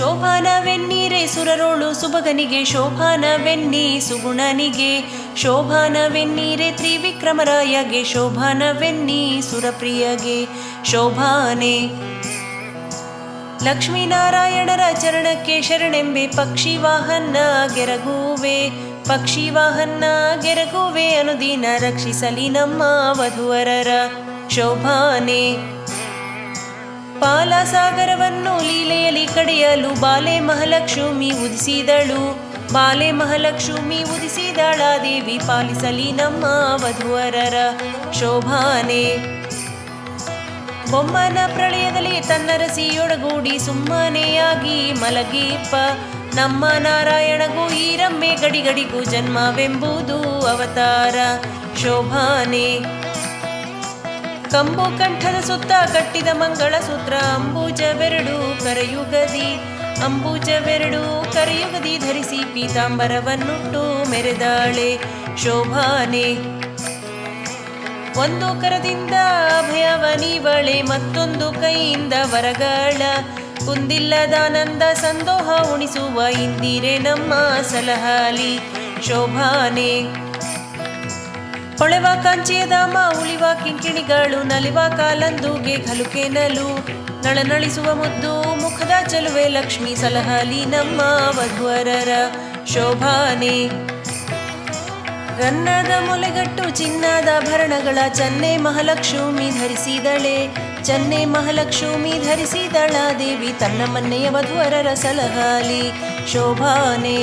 ಶೋಭಾನವೆನ್ನೀರೆ ಸುರರೋಳು ಸುಭಗನಿಗೆ, ಶೋಭಾನವೆನ್ನಿ ಸುಗುಣನಿಗೆ, ಶೋಭಾನವೆನ್ನೀರೆ ತ್ರಿವಿಕ್ರಮರಾಯಗೆ, ಶೋಭಾನವೆನ್ನಿ ಸುರಪ್ರಿಯಗೆ ಶೋಭಾನೆ. ಲಕ್ಷ್ಮೀನಾರಾಯಣರ ಚರಣಕ್ಕೆ ಶರಣೆಂಬೆ, ಪಕ್ಷಿ ವಾಹನ ಗೆರಗುವೆ, ಪಕ್ಷಿ ವಾಹನ ಗೆರಗುವೆ, ಅನುದಿನ ರಕ್ಷಿಸಲಿ ನಮ್ಮ ವಧುವರರ ಶೋಭಾನೆ. ಪಾಲಸಾಗರವನ್ನು ಲೀಲೆಯಲ್ಲಿ ಕಡೆಯಲು ಬಾಲೆ ಮಹಾಲಕ್ಷ್ಮಿ ಉದಿಸಿದಳು, ಬಾಲೆ ಮಹಾಲಕ್ಷ್ಮಿ ಉದಿಸಿದಳ ದೇವಿ, ಪಾಲಿಸಲಿ ನಮ್ಮ ವಧುವರರ ಶೋಭಾನೆ. ಬೊಮ್ಮನ ಪ್ರಳಯದಲ್ಲಿ ತನ್ನರಸಿಯೊಡಗೂಡಿ ಸುಮ್ಮನೆಯಾಗಿ ಮಲಗಿಪ್ಪ, ನಮ್ಮ ನಾರಾಯಣಗೂ ಈರಮ್ಮೆ ಗಡಿಗಡಿಗೂ ಜನ್ಮವೆಂಬುದು ಅವತಾರ ಶೋಭಾನೆ. ಕಂಬು ಕಂಠದ ಸುತ್ತ ಕಟ್ಟಿದ ಮಂಗಳ ಸೂತ್ರ, ಅಂಬುಜವೆರಡು ಕರಯುಗದಿ, ಅಂಬುಜವೆರಡು ಕರಯುಗದಿ ಧರಿಸಿ ಪೀತಾಂಬರವನ್ನುಟ್ಟು ಮೆರೆದಾಳೆ ಶೋಭಾನೆ. ಒಂದು ಕರದಿಂದ ಅಭಯವನೀವಳೆ, ಮತ್ತೊಂದು ಕೈಯಿಂದ ವರಗಳ ಕುಂದಿಲ್ಲದಾನಂದ ಸಂದೋಹ ಉಣಿಸುವ ಇಂದಿರೆ ನಮ್ಮ ಸಲಹಾಲಿ ಶೋಭಾನೆ. ಹೊಳೆವ ಕಾಂಚಿಯ ಧಾಮ ಉಳಿವ ಕಿಂಕಿಣಿಗಳು, ನಲಿವ ಕಾಲಂದುಗೆ ಘಲುಕೆನಲು ನಳನಳಿಸುವ ಮುದ್ದು ಮುಖದ ಚಲುವೆ ಲಕ್ಷ್ಮೀ ಸಲಹಾಲಿ ನಮ್ಮ ವಧುವರರ ಶೋಭಾನೆ. ರನ್ನದ ಮೊಲೆಗಟ್ಟು ಚಿನ್ನದ ಆಭರಣಗಳ ಚೆನ್ನೆ ಮಹಾಲಕ್ಷ್ಮಿ ಧರಿಸಿದಳೆ, ಚೆನ್ನೆ ಮಹಾಲಕ್ಷ್ಮಿ ಧರಿಸಿದಳ ದೇವಿ, ತನ್ನ ಮನ್ನೆಯ ವಧುವರರ ಸಲಹಾಲಿ ಶೋಭಾನೆ.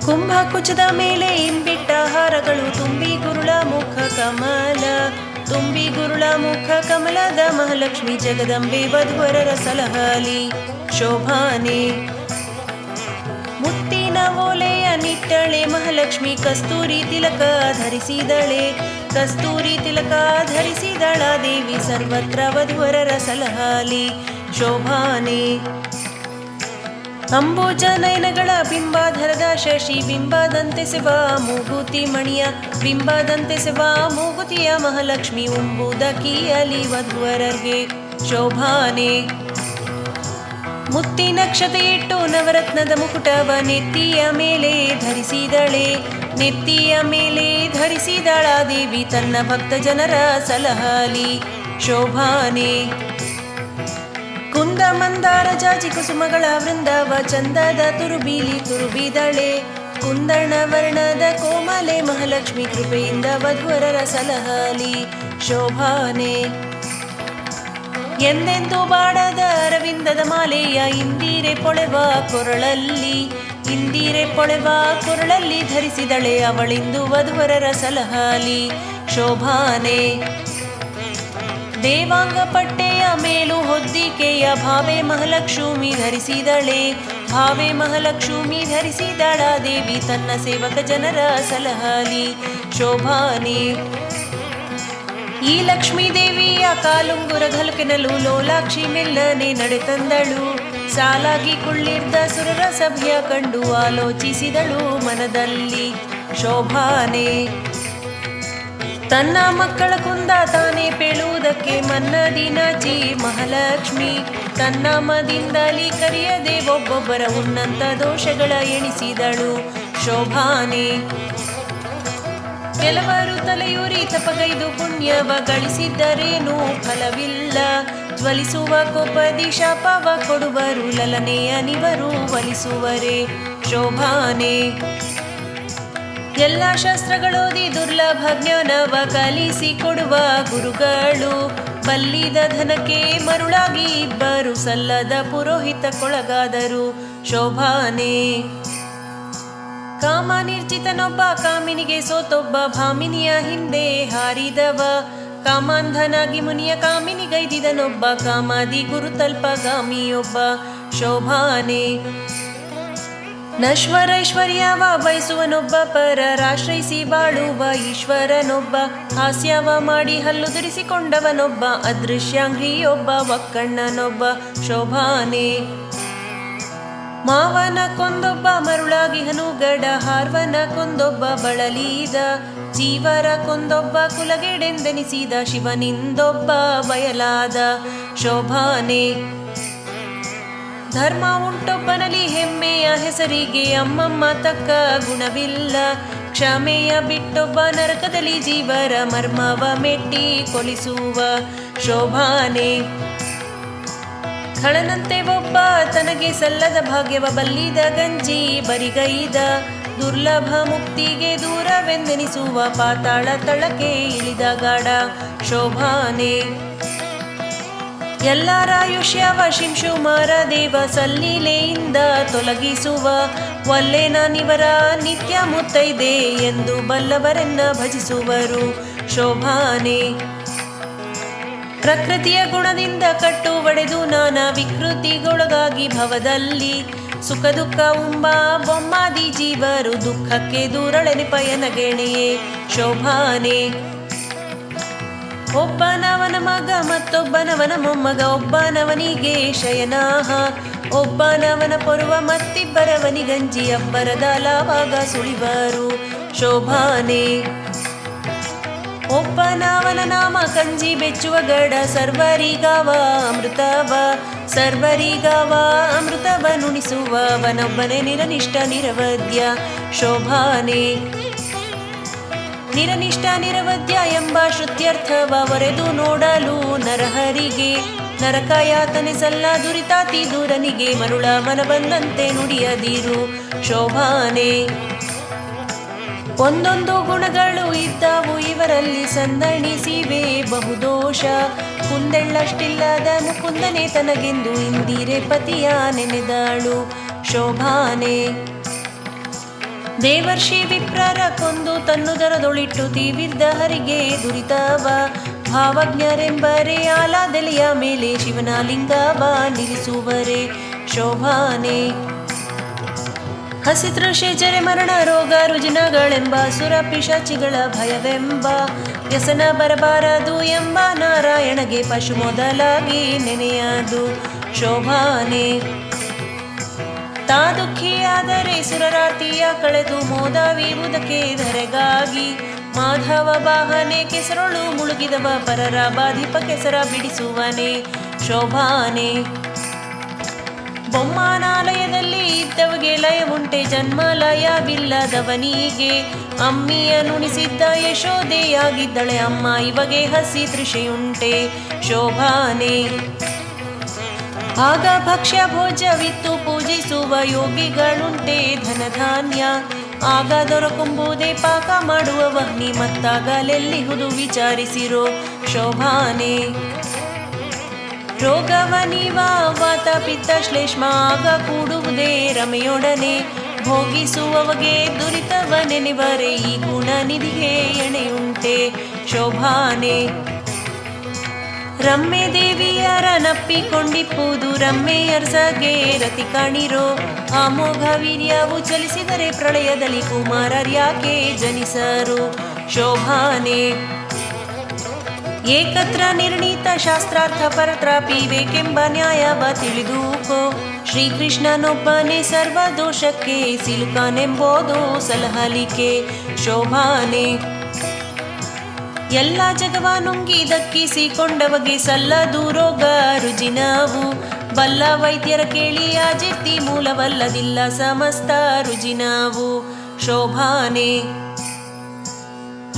ಕುಂಭ ಕುಚದ ಮೇಲೆ ಇಂಬಿಟ್ಟ ಹಾರಗಳು, ತುಂಬಿ ಗುರುಳ ಮುಖ ಕಮಲ, ತುಂಬಿ ಗುರುಳ ಮುಖ ಕಮಲದ ಮಹಾಲಕ್ಷ್ಮಿ ಜಗದಂಬೆ ವಧುವರರ ಸಲಹಾಲಿ ಶೋಭಾನೆ. ಮುತ್ತಿನ ಓಲೆಯ ನಿಟ್ಟಳೆ ಮಹಾಲಕ್ಷ್ಮಿ, ಕಸ್ತೂರಿ ತಿಲಕ ಧರಿಸಿದಳೆ, ಕಸ್ತೂರಿ ತಿಲಕ ಧರಿಸಿದಳ ದೇವಿ, ಸರ್ವತ್ರ ವಧುವರರ ಸಲಹಾಲಿ ಶೋಭಾನೆ. ಅಂಬುಜ ನಯನಗಳ ಬಿಂಬಾಧರದ ಶಶಿ, ಬಿಂಬದಂತೆ ಸೆವ ಮೂಗುತಿ ಮಣಿಯ, ಬಿಂಬದಂತೆ ಸೆವ ಮೂಗುತಿಯ ಮಹಾಲಕ್ಷ್ಮಿ, ಉಂಬುದಕಿಯಲಿ ವಧುವರರಿಗೆ ಶೋಭಾನೆ. ಮುತ್ತಿನ ಕ್ಷತೆ ಇಟ್ಟು ನವರತ್ನದ ಮುಕುಟವ ನೆತ್ತಿಯ ಮೇಲೆ ಧರಿಸಿದಳೆ, ನೆತ್ತಿಯ ಮೇಲೆ ಧರಿಸಿದಳ ದೇವಿ, ತನ್ನ ಭಕ್ತ ಜನರ ಸಲಹಾಲಿ ಶೋಭಾನೆ. ಕುಂದ ಮಂದಾರ ಜಾಜಿ ಕುಸುಮಗಳ ವೃಂದವ ಚಂದದ ತುರುಬೀಲಿ ತುರುಬಿದಳೆ, ಕುಂದಣ ವರ್ಣದ ಕೋಮಲೆ ಮಹಾಲಕ್ಷ್ಮಿ ಕೃಪೆಯಿಂದ ವಧುವರರ ಸಲಹಾಲಿ ಶೋಭಾನೆ. ಎಂದೆಂದು ಬಾಡದ ಅರವಿಂದದ ಮಾಲೆಯ ಇಂದಿರೆ ಪೊಳೆವ ಕೊರಳಲ್ಲಿ, ಇಂದಿರೆ ಪೊಳೆವ ಕೊರಳಲ್ಲಿ ಧರಿಸಿದಳೆ, ಅವಳಿಂದು ವಧುವರರ ಸಲಹಾಲಿ ಶೋಭಾನೆ. ದೇವಾಂಗ ಪಟ್ಟೆಯ ಮೇಲು ಹೊದ್ದಿಕೆಯ ಭಾವೆ ಮಹಾಲಕ್ಷ್ಮಿ ಧರಿಸಿದಳೆ, ಭಾವೆ ಮಹಾಲಕ್ಷ್ಮಿ ಧರಿಸಿದಳ ದೇವಿ, ತನ್ನ ಸೇವಕ ಜನರ ಸಲಹಾಲಿ ಶೋಭಾನೆ. ಈ ಲಕ್ಷ್ಮೀ ದೇವಿಯ ಕಾಲುಂಗುರ ಘಲುಕೆನಲು ಲೋಲಾಕ್ಷಿ ಮೆಲ್ಲನೆ ನಡೆತಂದಳು, ಸಾಲಾಗಿ ಕುಳ್ಳಿರ್ದ ಸುರರ ಸಭೆಯ ಕಂಡು ಆಲೋಚಿಸಿದಳು ಮನದಲ್ಲಿ ಶೋಭಾನೆ. ತನ್ನ ಮಕ್ಕಳ ಕುಂದ ತಾನೇ ಪೇಳುವುದಕ್ಕೆ ಮನ್ನದಿ ನಾಚಿ ಮಹಾಲಕ್ಷ್ಮಿ, ತನ್ನಮ್ಮದಿಂದಲೀ ಕರೆಯದೆ ಒಬ್ಬೊಬ್ಬರ ಉನ್ನತ ದೋಷಗಳ ಎಣಿಸಿದಳು ಶೋಭಾನೆ. ಕೆಲವರು ತಲೆಯೂರಿ ತಪಗೈದು ಪುಣ್ಯವ ಗಳಿಸಿದ್ದರೇನೂ ಫಲವಿಲ್ಲ, ಜ್ವಲಿಸುವ ಕೋಪದಿ ಶಾಪವ ಕೊಡುವರು, ಲಲನೆಯ ನಿವರು ಒಲಿಸುವರೆ ಶೋಭಾನೆ. ಎಲ್ಲ ಶಾಸ್ತ್ರಗಳೋದಿ ದುರ್ಲಭ ಜ್ಞಾನವ ಕಲಿಸಿ ಕೊಡುವ ಗುರುಗಳು, ಬಲ್ಲಿದ ಧನಕ್ಕೆ ಮರುಳಾಗಿ ಇಬ್ಬರು ಸಲ್ಲದ ಪುರೋಹಿತಕ್ಕೊಳಗಾದರು ಶೋಭಾನೆ. ಕಾಮ ನಿರ್ಜಿತನೊಬ್ಬ ಕಾಮಿನಿಗೆ ಸೋತೊಬ್ಬ, ಭಾಮಿನಿಯ ಹಿಂದೆ ಹಾರಿದವ, ಕಾಮಾಂಧನಾಗಿ ಮುನಿಯ ಕಾಮಿನಿಗೈದಿದನೊಬ್ಬ, ಕಾಮಾದಿ ಗುರುತಲ್ಪಗಾಮಿಯೊಬ್ಬ ಶೋಭಾನೆ. ನಶ್ವರೈಶ್ವರ್ಯವ ಬಯಸುವನೊಬ್ಬ, ಪರರಾಶ್ರಯಿಸಿ ಬಾಳುವ ಈಶ್ವರನೊಬ್ಬ, ಹಾಸ್ಯವ ಮಾಡಿ ಹಲ್ಲು ದುರಿಸಿಕೊಂಡವನೊಬ್ಬ, ಅದೃಶ್ಯಾಂಘ್ರಿಯೊಬ್ಬ ಒಕ್ಕಣ್ಣನೊಬ್ಬ ಶೋಭಾನೆ. ಮಾವನ ಕೊಂದೊಬ್ಬ ಮರುಳಾಗಿ ಹನುಗಡ, ಹಾರ್ವನ ಕೊಂದೊಬ್ಬ ಬಳಲೀದ, ಜೀವರ ಕೊಂದೊಬ್ಬ ಕುಲಗೆಡೆಂದೆನಿಸಿದ, ಶಿವನಿಂದೊಬ್ಬ ಬಯಲಾದ ಶೋಭಾನೆ. ಧರ್ಮ ಉಂಟೊಬ್ಬನಲ್ಲಿ ಹೆಮ್ಮೆಯ ಹೆಸರಿಗೆ ಅಮ್ಮಮ್ಮ ತಕ್ಕ ಗುಣವಿಲ್ಲ. ಕ್ಷಮೆಯ ಬಿಟ್ಟೊಬ್ಬ ನರಕದಲ್ಲಿ ಜೀವರ ಮರ್ಮವ ಮೆಟ್ಟಿ ಕೊಲಿಸುವ ಶೋಭಾನೆ. ಖಳನಂತೆ ಒಬ್ಬ ತನಗೆ ಸಲ್ಲದ ಭಾಗ್ಯವ ಬಲ್ಲಿದ ಗಂಜಿ ಬರಿಗೈದ. ದುರ್ಲಭ ಮುಕ್ತಿಗೆ ದೂರವೆಂದೆನಿಸುವ ಪಾತಾಳ ತಳಕ್ಕೆ ಇಳಿದ ಗಾಢ ಶೋಭಾನೆ. ಎಲ್ಲರಾಯುಷ್ಯವ ಶಿಂಶುಮಾರ ದೇವ ಸಲ್ಲಿಲೆಯಿಂದ ತೊಲಗಿಸುವ. ಒಲ್ಲೆನಾನಿವರ ನಿತ್ಯ ಮುತ್ತೈದೆ ಎಂದು ಬಲ್ಲವರನ್ನ ಭಜಿಸುವರು ಶೋಭಾನೆ. ಪ್ರಕೃತಿಯ ಗುಣದಿಂದ ಕಟ್ಟು ಒಡೆದು ನಾನಾ ವಿಕೃತಿಗೊಳಗಾಗಿ ಭವದಲ್ಲಿ. ಸುಖ ದುಃಖ ಉಂಬ ಬೊಮ್ಮಾದಿ ಜೀವರು ದುಃಖಕ್ಕೆ ದೂರಳೆನೆ ಪಯನಗೆಣೆಯೇ ಶೋಭಾನೆ. ಒಬ್ಬನವನ ಮಗ ಮತ್ತೊಬ್ಬನವನ ಮೊಮ್ಮಗ, ಒಬ್ಬನವನಿಗೆ ಶಯನಾಹ. ಒಬ್ಬನವನ ಪೊರುವ ಮತ್ತಿಬ್ಬರವನಿಗಂಜಿ ಅಬ್ಬರದಾಲವಾಗ ಸುಳಿವರು ಶೋಭಾನೆ. ಒಬ್ಬನವನ ನಾಮ ಕಂಜಿ ಬೆಚ್ಚುವ ಗಡ. ಸರ್ವರಿಗಾವ ಅಮೃತವ ಸರ್ವರಿಗಾವ ಅಮೃತವ ನುಣಿಸುವವನೊಬ್ಬನೇ ನಿರನಿಷ್ಠ ನಿರವದ್ಯ ಶೋಭಾನೆ. ನಿರನಿಷ್ಠ ನಿರವದ್ಯ ಎಂಬ ಶ್ರುತ್ಯರ್ಥವ ಒರೆದು ನೋಡಲು ನರಹರಿಗೆ. ನರಕ ಯಾತನೆ ಸಲ್ಲ ದುರಿತಾತಿ ದೂರನಿಗೆ. ಮರುಳ ಮನ ಬಂದಂತೆ ನುಡಿಯದಿರು ಶೋಭಾನೆ. ಒಂದೊಂದು ಗುಣಗಳು ಇದ್ದವು ಇವರಲ್ಲಿ ಸಂದಣಿಸಿವೆ ಬಹುದೋಷ. ಕುಂದೆಳ್ಳಷ್ಟಿಲ್ಲದ ಮುಕುಂದನೆ ತನಗೆಂದು ಇಂದಿರೆ ಪತಿಯ ನೆನೆದಾಳು ಶೋಭಾನೆ. ದೇವರ್ಷಿ ವಿಪ್ರರ ಕೊಂದು ತನ್ನುದರದೊಳಿಟ್ಟು ತೀವಿರ್ದ ಹರಿಗೆ ದುರಿತವ. ಭಾವಜ್ಞರೆಂಬರೆ ಆಲಾದೆಲೆಯ ಮೇಲೆ ಶಿವನ ಲಿಂಗವ ನಿಲ್ಲಿಸುವರೆ ಶೋಭಾನೆ. ಹಸಿತೃಷೆ ಜರೆ ಮರಣ ರೋಗ ರುಜಿನಗಳೆಂಬ ಸುರ ಪಿಶಾಚಿಗಳ ಭಯವೆಂಬ ವ್ಯಸನ ಬರಬಾರದು ಎಂಬ ನಾರಾಯಣಗೆ ಪಶು ಮೊದಲಾಗಿ ನೆನೆಯದು ಶೋಭಾನೆ. ತಾ ದುಃಖಿಯಾದರೆ ಸುರರಾರ್ತಿಯ ಕಳೆದು ಮೋದವೀವುದಕ್ಕೆ ಧರೆಗಾಗಿ. ಮಾಧವ ವಾಹನೆ ಕೆಸರೊಳು ಮುಳುಗಿದವ ಪರರ ಬಾಧಿಪ ಕೆಸರ ಬಿಡಿಸುವನೆ ಶೋಭಾನೆ. ಬೊಮ್ಮನಾಲಯದಲ್ಲಿ ಇದ್ದವಗೆ ಲಯವುಂಟೆ ಜನ್ಮಲಯವಿಲ್ಲದವನಿಗೆ. ಅಮ್ಮಿಯ ನುಣಿಸಿದ್ದ ಯಶೋದೆಯಾಗಿದ್ದಳೆ ಅಮ್ಮ ಇವಗೆ ಹಸಿ ತೃಷೆಯುಂಟೆ ಶೋಭಾನೆ. ಆಗ ಭಕ್ಷ್ಯ ಭೋಜ್ಯವಿತ್ತು ಪೂಜಿಸುವ ಯೋಗಿಗಳುಂಟೆ ಧನಧಾನ್ಯ. ಆಗ ದೊರಕುಂಬುದೇ ಪಾಕ ಮಾಡುವ ವಹ್ನಿ ಮತ್ತಾಗಲೆಲ್ಲಿಹುದು ವಿಚಾರಿಸಿರೋ ಶೋಭಾನೆ. ರೋಗವ ನೀವ ವಾತ ಪಿತ್ತ ಶ್ಲೇಷ್ಮ ಆಗ ಕೂಡುವುದೇ ರಮೆಯೊಡನೆ. ಭೋಗಿಸುವವಗೆ ದುರಿತವ ನೆನೆವರೆ ಈ ಗುಣ ನಿಧಿಗೆ ಎಣೆಯುಂಟೆ ಶೋಭಾನೆ. ರಮ್ಮೆ ದೇವಿಯರ ನಪ್ಪಿಕೊಂಡಿಪ್ಪುದು ರಮ್ಮೆಯರ್ಸಗೆ ರತಿ ಕಾಣಿರೋ. ಅಮೋಘ ವೀರ್ಯವು ಚಲಿಸಿದರೆ ಪ್ರಳಯದಲ್ಲಿ ಕುಮಾರರ್ಯಾಕೆ ಜನಿಸರು ಶೋಭಾನೆ. ಏಕತ್ರ ನಿರ್ಣೀತ ಶಾಸ್ತ್ರಾರ್ಥ ಪರತ್ರಾಪಿ ಬೇಕೆಂಬ ನ್ಯಾಯವ ತಿಳಿದುಕೋ. ಶ್ರೀಕೃಷ್ಣನೊಬ್ಬನೇ ಸರ್ವ ದೋಷಕ್ಕೆ ಸಿಲುಕಾನೆಂಬುದು ಸಲಹಲಿಕೆ ಶೋಭಾನೆ. ಎಲ್ಲ ಜಗವ ನುಂಗಿ ದಕ್ಕಿಸಿಕೊಂಡವಗೆ ಸಲ್ಲದು ರೋಗ ರುಜಿನವು. ಬಲ್ಲ ವೈದ್ಯರ ಕೇಳಿ ಆಜಿರ್ತಿ ಮೂಲವಲ್ಲದಿಲ್ಲ ಸಮಸ್ತ ರುಜಿನವು ಶೋಭಾನೆ.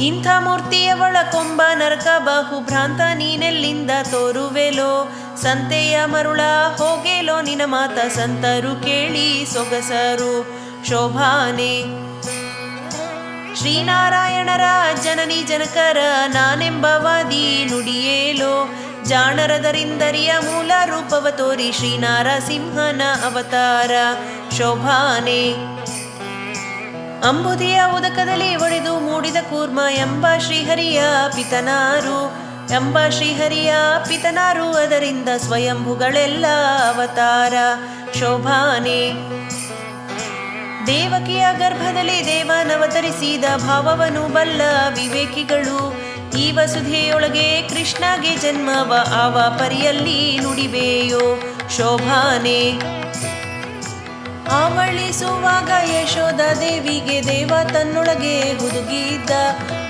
ಇಂಥ ಮೂರ್ತಿಯ ಒಳಕೊಂಬ ನರಕ ಬಹು ಭ್ರಾಂತ ನೀನೆಲ್ಲಿಂದ ತೋರುವೆಲೋ. ಸಂತೆಯ ಮರುಳ ಹೋಗೆಲೋ ನಿನ ಮಾತ ಸಂತರು ಕೇಳಿ ಸೊಗಸರು ಶೋಭಾನೆ. ಶ್ರೀನಾರಾಯಣರ ಜನನಿ ಜನಕರ ನಾನೆಂಬವಾದಿ ನುಡಿಯೇಲೋ. ಜಾಣರದರಿಂದರಿಯ ಮೂಲ ರೂಪವ ತೋರಿ ಶ್ರೀನಾರಸಿಂಹನ ಅವತಾರ ಶೋಭಾನೆ. ಅಂಬುದಿಯ ಉದಕದಲ್ಲಿ ಒಡೆದು ಮೂಡಿದ ಕೂರ್ಮ ಎಂಬ ಶ್ರೀಹರಿಯ ಪಿತನಾರು. ಅದರಿಂದ ಸ್ವಯಂಭುಗಳೆಲ್ಲ ಅವತಾರ ಶೋಭಾನೆ. ದೇವಕಿಯ ಗರ್ಭದಲ್ಲಿ ದೇವನವತರಿಸಿದ ಭಾವವನು ಬಲ್ಲ ವಿವೇಕಿಗಳು. ಈ ವಸುಧೆಯೊಳಗೆ ಕೃಷ್ಣಗೆ ಜನ್ಮವ ಆವ ಪರಿಯಲ್ಲಿ ನುಡಿವೆಯೋ ಶೋಭಾನೆ. ಆವಳಿಸುವಾಗ ಯಶೋದ ದೇವಿಗೆ ದೇವ ತನ್ನೊಳಗೆ ಹುದುಗಿದ್ದ.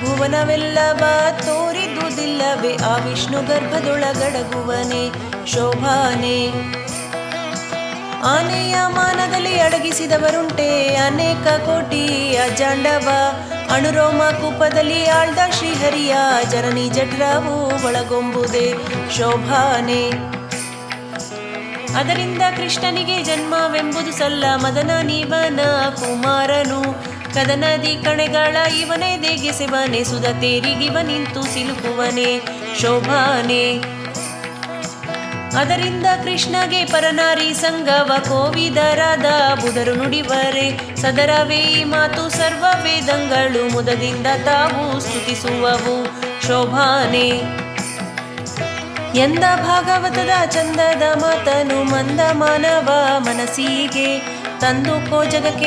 ಭುವನವೆಲ್ಲವ ತೋರಿದುದಿಲ್ಲವೇ ಆ ವಿಷ್ಣು ಗರ್ಭದೊಳಗಡಗುವನೆ ಶೋಭಾನೆ. ಆನೆಯ ಮಾನದಲ್ಲಿ ಅಡಗಿಸಿದವರುಂಟೆ ಅನೇಕ ಕೋಟಿ ಅಜಾಂಡವ. ಅಣುರೋಮ ಕೂಪದಲ್ಲಿ ಆಳ್ದ ಶ್ರೀಹರಿಯ ಜನನಿ ಜಠರವು ಒಳಗೊಂಬುದೇ ಶೋಭಾನೆ. ಅದರಿಂದ ಕೃಷ್ಣನಿಗೆ ಜನ್ಮವೆಂಬುದು ಸಲ್ಲ, ಮದನ ನೀವನ ಕುಮಾರನು. ಕದನದಿ ಕಣೆಗಳ ಇವನೇ ದೇಗೆಸೆವನೆ, ಸುಧ ತೇರಿಗಿವ ನಿಂತು ಸಿಲುಕುವನೆ ಶೋಭಾನೆ. ಅದರಿಂದ ಕೃಷ್ಣಗೆ ಪರನಾರಿ ಸಂಗವ ಕೋವಿದರಾದ ಬುಧರು ನುಡಿವರೆ. ಸದರವೇ ಈ ಮಾತು ಸರ್ವ ವೇದಂಗಳು ಮುದದಿಂದ ತಾವು ಸ್ತುತಿಸುವವು ಶೋಭಾನೆ. ಎಂದ ಭಾಗವತದ ಚಂದದ ಮಾತನು ಮಂದ ಮಾನವ ಮನಸ್ಸಿಗೆ ತಂದು ಕೋ ಜಗಕ್ಕೆ